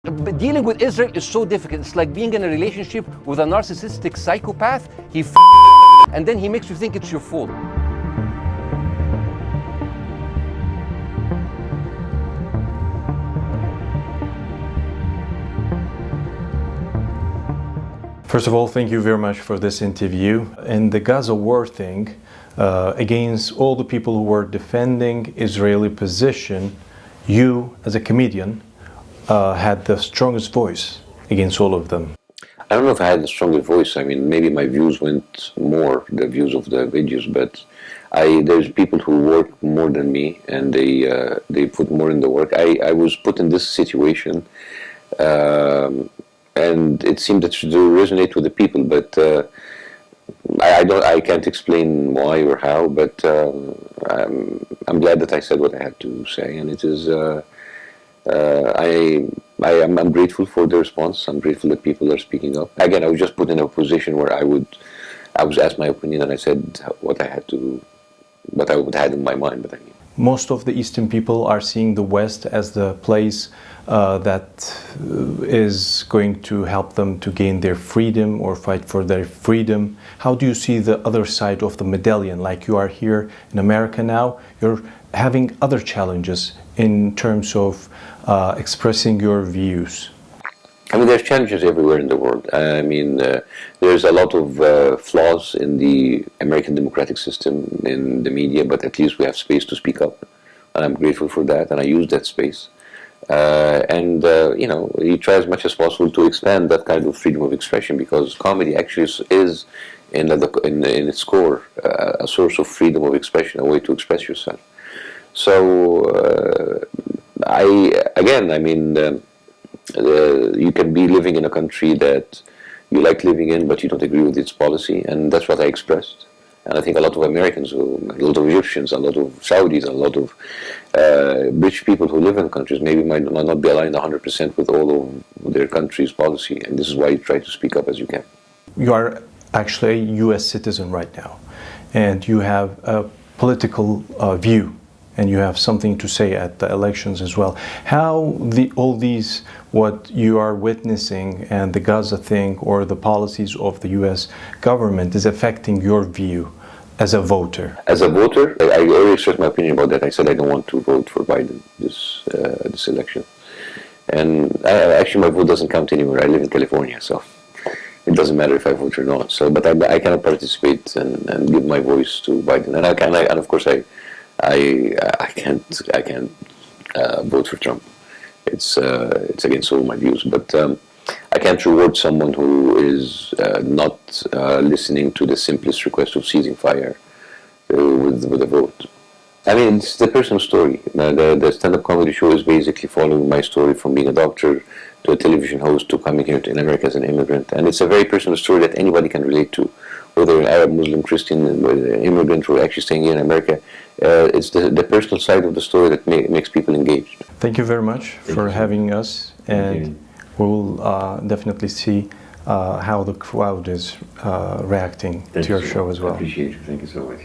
But dealing with Israel is so difficult. It's like being in a relationship with a narcissistic psychopath. He and then he makes you think it's your fault. First of all, thank you very much for this interview. In the Gaza war thing, against all the people who were defending Israeli position, you, as a comedian, had the strongest voice against all of them. I don't know if I had the strongest voice. I mean, maybe my views went more, the views of the videos, but there's people who work more than me, and they put more in the work. I was put in this situation, and it seemed that to resonate with the people, but I can't explain why or how, but I'm glad that I said what I had to say, and it is. I'm grateful for the response. I'm grateful that people are speaking up. Again, I was just put in a position where I was asked my opinion, and I said what I would had in my mind. But I mean, most of the Eastern people are seeing the West as the place that is going to help them to gain their freedom or fight for their freedom. How do you see the other side of the medallion? Like, you are here in America now, you're having other challenges in terms of expressing your views. I mean, there's challenges everywhere in the world. I mean, there's a lot of flaws in the American democratic system, in the media, but at least we have space to speak up. And I'm grateful for that, and I use that space. You know, you try as much as possible to expand that kind of freedom of expression, because comedy actually is, in its core, a source of freedom of expression, a way to express yourself. So, you can be living in a country that you like living in, but you don't agree with its policy, and that's what I expressed. And I think a lot of Americans, a lot of Egyptians, a lot of Saudis, a lot of British people who live in countries maybe might not be aligned 100% with all of their country's policy, and this is why you try to speak up as you can. You are actually a U.S. citizen right now, and you have a political view, and you have something to say at the elections as well. How all these, what you are witnessing, and the Gaza thing, or the policies of the U.S. government, is affecting your view as a voter? As a voter, I already expressed my opinion about that. I said I don't want to vote for Biden this election. And actually my vote doesn't count anywhere. I live in California, so it doesn't matter if I vote or not. So, but I cannot participate and give my voice to Biden. And of course I can't vote for Trump. It's against all my views. But I can't reward someone who is not listening to the simplest request of ceasing fire with a vote. I mean, it's the personal story. The stand-up comedy show is basically following my story from being a doctor to a television host to coming here in America as an immigrant. And it's a very personal story that anybody can relate to, whether you're an Arab, Muslim, Christian, immigrant, or actually staying here in America. It's the personal side of the story that makes people engaged. Thank you very much for having us, and we'll definitely see how the crowd is reacting to your show as well. I appreciate you. Thank you so much.